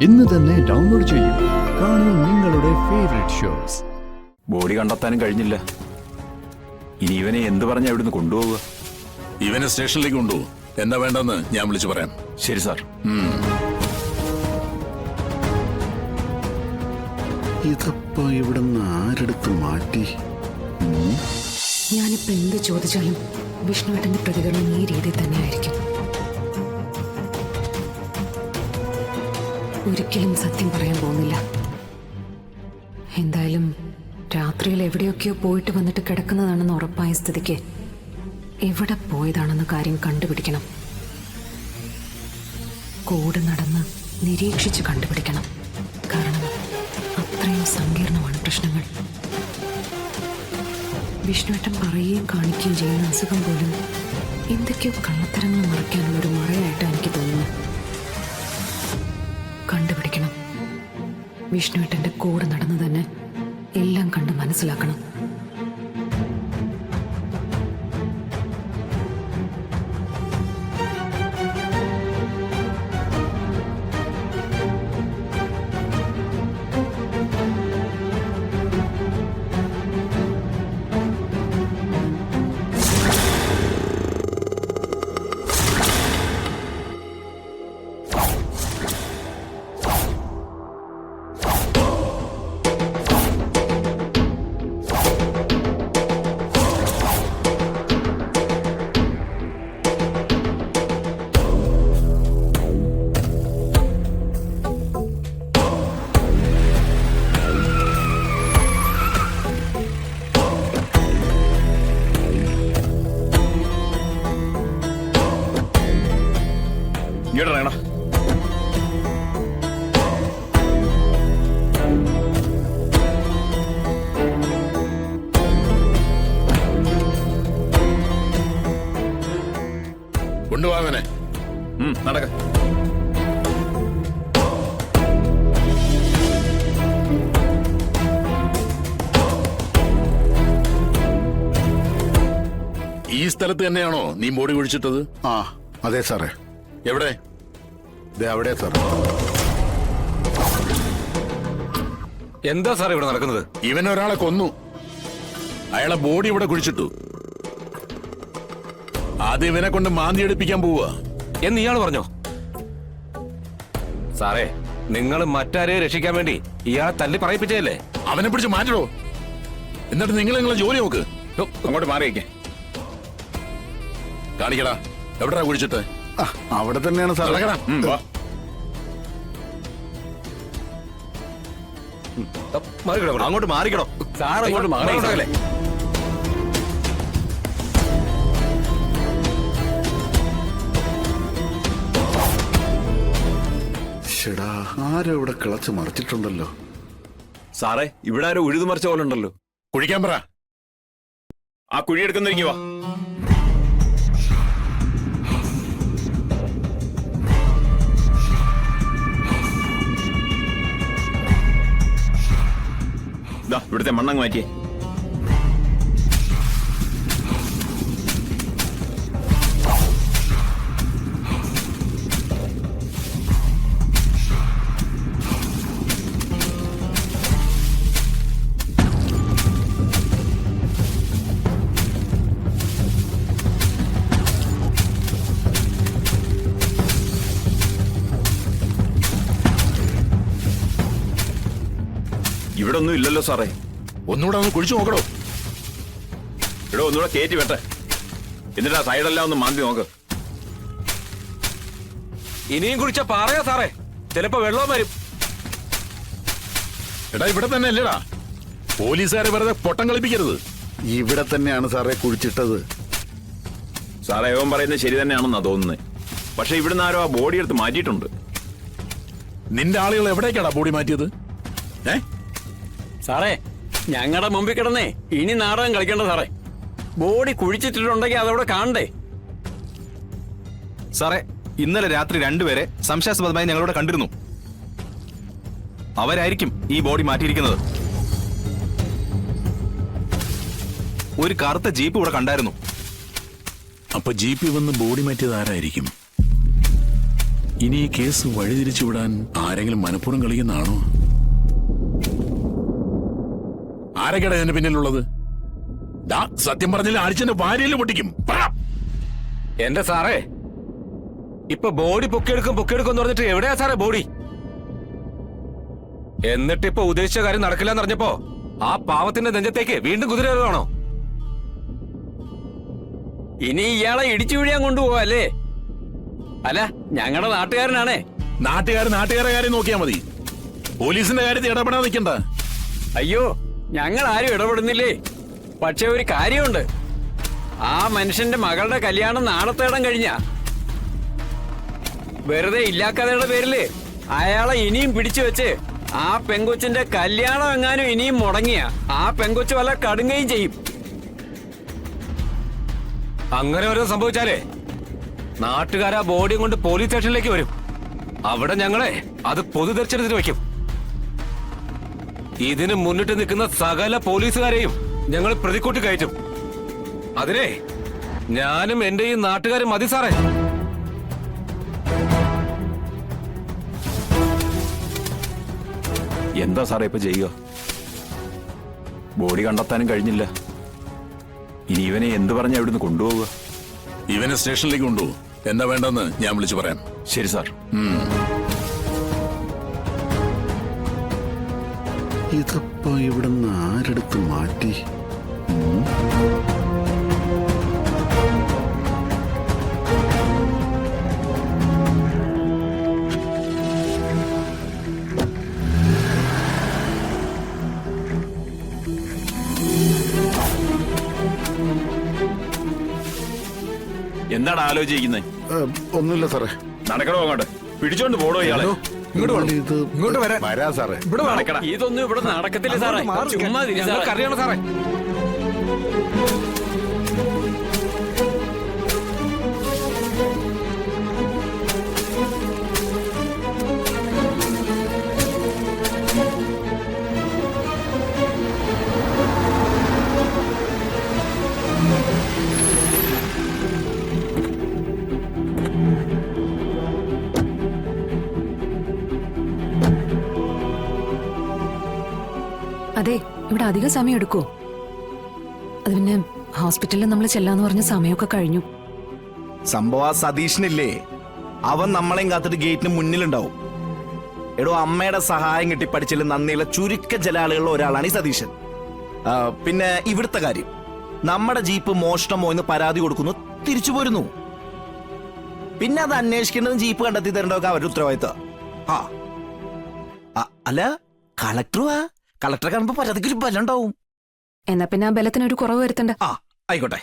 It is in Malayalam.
ഇന്ന് തന്നെ ഡൗൺലോഡ് ചെയ്യൂ. കാണൂ നിങ്ങളുടെ ഫേവറേറ്റ് ഷോസ്. ബോഡി കണ്ടെത്താനും കഴിഞ്ഞില്ല. ഇനി ഇവനെ എന്ത് പറഞ്ഞാ ഇവിടുന്ന് കൊണ്ടുപോവുക? ഇവനെ സ്റ്റേഷനിലേക്ക് കൊണ്ടുപോകും. എന്താ വേണ്ടെന്ന് ഞാൻ വിളിച്ചു പറയാം. ശരി സാർ. ഇതപ്പോ ഇവിടുന്ന് ആരെടുത്ത് മാറ്റി? ഞാനിപ്പോ എന്ത് ചോദിച്ചാലും വിഷ്ണുവേട്ടന്റെ പ്രതികരണം ഈ രീതിയിൽ തന്നെയായിരിക്കും. ഒരിക്കലും സത്യം പറയാൻ പോകുന്നില്ല. എന്തായാലും രാത്രിയിൽ എവിടെയൊക്കെയോ പോയിട്ട് വന്നിട്ട് കിടക്കുന്നതാണെന്ന് ഉറപ്പായ സ്ഥിതിക്ക് എവിടെ പോയതാണെന്ന കാര്യം കണ്ടുപിടിക്കണം. കൂടെ നടന്ന് നിരീക്ഷിച്ച് കണ്ടുപിടിക്കണം. കാരണം അത്രയും സങ്കീർണമാണ് പ്രശ്നങ്ങൾ. വിഷ്ണുവേട്ടൻ പറയുകയും കാണിക്കുകയും ചെയ്യുന്ന അസുഖം പോലും എന്തൊക്കെയോ കള്ളത്തരങ്ങൾ മറയ്ക്കാനുള്ള ഒരു മറയായിട്ടാണ് എനിക്ക് തോന്നുന്നത്. കണ്ടുപിടിക്കണം. വിഷ്ണുവേട്ടന്റെ കൂടെ നടന്നു തന്നെ എല്ലാം കണ്ട് മനസ്സിലാക്കണം. ഇങ്ങോട്ടാ കൊണ്ടുപോകാവനെ. നടക്ക. ഈ സ്ഥലത്ത് തന്നെയാണോ നീ ബോഡി കുഴിച്ചിട്ടത്? ആ അതെ സാറേ. എവിടെ? അവിടെ സാർ. എന്താ സാർ ഇവിടെ നടക്കുന്നത്? ഇവനൊരാളെ കൊന്നു. അയാളെ ബോഡി ഇവിടെ കുഴിച്ചിട്ടു. ആദ്യം ഇവനെ കൊണ്ട് മാന്തി എടുപ്പിക്കാൻ പോവുക എന്ന് ഇയാൾ പറഞ്ഞോ? സാറേ, നിങ്ങൾ മറ്റാരെയും രക്ഷിക്കാൻ വേണ്ടി ഇയാളെ തല്ലി പറയിപ്പിച്ചതല്ലേ? അവനെ പിടിച്ച് മാറ്റണോ? എന്നിട്ട് നിങ്ങളെ ജോലി നോക്ക്. അങ്ങോട്ട് മാറിയേക്കേ. കാണിക്കടാ, എവിടെയാ കുഴിച്ചിട്ട്? അവിടെ തന്നെയാണ് സാർ. അങ്ങോട്ട് മാറിക്കണോ സാർ? അങ്ങോട്ട് മാറിക്കല്ലേ? ഷെടാ, ആരോ ഇവിടെ കിളച്ച് മറിച്ചിട്ടുണ്ടല്ലോ. സാറേ, ഇവിടെ ആരോ ഉഴുതുമറിച്ച പോലെ ഉണ്ടല്ലോ. കുഴിക്കാൻ പറ. ആ കുഴി എടുക്കുന്നിരിക്കുവാ. ഇവിടുത്തെ മണ്ണങ്ങ് മാറ്റിയേ. ഇവിടെ ഒന്നും ഇല്ലല്ലോ സാറേ. ഒന്നുകൂടെ ഒന്ന് കുഴിച്ചു നോക്കണോ? ഇവിടെ ഒന്നുകൂടെ കയറ്റി വെട്ടെ. എന്നിട്ട് ആ സൈഡെല്ലാം ഒന്ന് മാന്തി നോക്ക്. ഇനിയും കുഴിച്ച പറയാ സാറേ, ചിലപ്പോ വെള്ളവും വരും. എടാ, ഇവിടെ തന്നെ അല്ലേടാ. പോലീസുകാരെ വെറുതെ പൊട്ടം കളിപ്പിക്കരുത്. ഇവിടെ തന്നെയാണ് സാറേ കുഴിച്ചിട്ടത്. സാറേ, ഏവൻ പറയുന്നത് ശരി തന്നെയാണെന്നാ തോന്നുന്നത്. പക്ഷെ ഇവിടുന്ന് ആരോ ആ ബോഡി എടുത്ത് മാറ്റിയിട്ടുണ്ട്. നിന്റെ ആളുകൾ എവിടേക്കാടാ ബോഡി മാറ്റിയത്? സാറേ, ഞങ്ങളുടെ മുമ്പിൽ കിടന്നേ ഇനി നാടകം കളിക്കേണ്ട സാറേ. ബോഡി കുഴിച്ചിട്ടിട്ടുണ്ടെങ്കിൽ അതവിടെ കാണണ്ടേ? സാറേ, ഇന്നലെ രാത്രി 2 പേരെ സംശയാസ്പദമായി ഞങ്ങളോട് കണ്ടിരുന്നു. അവരായിരിക്കും ഈ ബോഡി മാറ്റിയിരിക്കുന്നത്. ഒരു കറുത്ത ജീപ്പ് ഇവിടെ കണ്ടായിരുന്നു. അപ്പൊ ജീപ്പിൽ വന്ന് ബോഡി മാറ്റിയത് ആരായിരിക്കും? ഇനി ഈ കേസ് വഴിതിരിച്ചു വിടാൻ ആരെങ്കിലും മനഃപൂർവ്വം കളിക്കുന്നതാണോ? ആരൊക്കെയാണ് ഇതിന് പിന്നിലുള്ളത്? ദാ, സത്യം പറഞ്ഞാൽ അടിച്ചെന്റെ ഭാര്യയിൽ പൊട്ടിക്കും. പറ. എന്റെ സാറേ, ഇപ്പൊ ബോഡി പൊക്കിയെടുക്കും എന്ന് പറഞ്ഞിട്ട് എവിടെയാ സാറേ ബോഡി? എന്നിട്ട് ഇപ്പൊ ഉദ്ദേശിച്ച കാര്യം നടക്കില്ല എന്ന് പറഞ്ഞപ്പോ ആ പാവത്തിന്റെ നെഞ്ചത്തേക്ക് വീണ്ടും കുതിര കയറുകയാണോ? ഇനി ഇയാളെ ഇടിച്ചു വീഴാൻ കൊണ്ടുപോവല്ലേ? അല്ല, ഞങ്ങളുടെ നാട്ടുകാരനാണേ. നാട്ടുകാരെ കാര്യം നോക്കിയാ മതി. പോലീസിന്റെ കാര്യത്തിൽ ഇടപെടാൻ നിൽക്കണ്ട. അയ്യോ, ഞങ്ങൾ ആരും ഇടപെടുന്നില്ലേ. പക്ഷെ ഒരു കാര്യമുണ്ട്, ആ മനുഷ്യന്റെ മകളുടെ കല്യാണം നാളത്തേടം കഴിഞ്ഞ വെറുതെ ഇല്ലാക്കഥയുടെ പേരില് അയാളെ ഇനിയും പിടിച്ചു വെച്ച് ആ പെങ്കൊച്ചിന്റെ കല്യാണം എങ്ങാനും ഇനിയും മുടങ്ങിയ ആ പെങ്കൊച്ച് വല്ല കടുങ്ങയും ചെയ്യും. അങ്ങനെ ഓരോ സംഭവിച്ചാലേ നാട്ടുകാരാ ബോഡിയും കൊണ്ട് പോലീസ് സ്റ്റേഷനിലേക്ക് വരും. അവിടെ ഞങ്ങളെ അത് പൊതുദർശനത്തിന് വയ്ക്കും. ഇതിന് മുന്നിട്ട് നിൽക്കുന്ന സകല പോലീസുകാരെയും ഞങ്ങൾ പ്രതിക്കൂട്ടി കയറ്റും. അതിനെ ഞാനും എന്റെ ഈ നാട്ടുകാരും മതി സാറേ. എന്താ സാറേ ഇപ്പൊ ചെയ്യുക? ബോഡി കണ്ടെത്താനും കഴിഞ്ഞില്ല. ഇനി ഇവനെ എന്ത് പറഞ്ഞാ ഇവിടുന്ന് കൊണ്ടുപോവുക? ഇവനെ സ്റ്റേഷനിലേക്ക് കൊണ്ടുപോകും. എന്താ വേണ്ടെന്ന് ഞാൻ വിളിച്ചു പറയാം. ശരി സാർ. ഇതപ്പോ ഇവിടുന്ന് ആരെടുത്ത് മാറ്റി? എന്താണ് ആലോചിക്കുന്നത്? ഒന്നുമില്ല സാറേ. നടക്കണോ അങ്ങോട്ട്? പിടിച്ചോണ്ട് പോടോ ഇയാളെ. ഇങ്ങോട്ട് വരാ സാറേ. നടക്കടാ. ഇതൊന്നും ഇവിടെ നടക്കത്തില്ല സാറേ. ചുമ്മാ തിരി സാറേ. ഞങ്ങൾക്ക് അറിയണം സാറേ. അതെ, ഇവിടെ അധികം സമയം എടുക്കുമോ? അത് പിന്നെ ഹോസ്പിറ്റലിൽ നമ്മൾ ചെല്ലാന്ന് പറഞ്ഞ സമയമൊക്കെ കഴിഞ്ഞു. സംഭവം സതീഷിനില്ലേ, അവൻ നമ്മളെയും കാത്തിട്ട് ഗേറ്റിന് മുന്നിലുണ്ടാവും. എടോ, അമ്മയുടെ സഹായം കിട്ടി പഠിച്ചതിൽ നന്ദിയുള്ള ചുരുക്കം ചില ആളുകളിൽ ഒരാളാണ് ഈ സതീശൻ. പിന്നെ ഇവിടുത്തെ കാര്യം, നമ്മുടെ ജീപ്പ് മോഷണമോ എന്ന് പരാതി കൊടുക്കുന്നു, തിരിച്ചു പോരുന്നു. പിന്നെ അത് അന്വേഷിക്കേണ്ടതും ജീപ്പ് കണ്ടെത്തി തരേണ്ടതൊക്കെ അവരുടെ ഉത്തരവാദിത്തം. അല്ല, കളക്ടറുവാ. കളക്ടറെ കാണുമ്പോ പരാതിക്ക് ഒരു ബലം ഉണ്ടാവും. എന്നാ പിന്നെ ആ ബലത്തിനൊരു കുറവ് വരുത്തണ്ട. ആയിക്കോട്ടെ.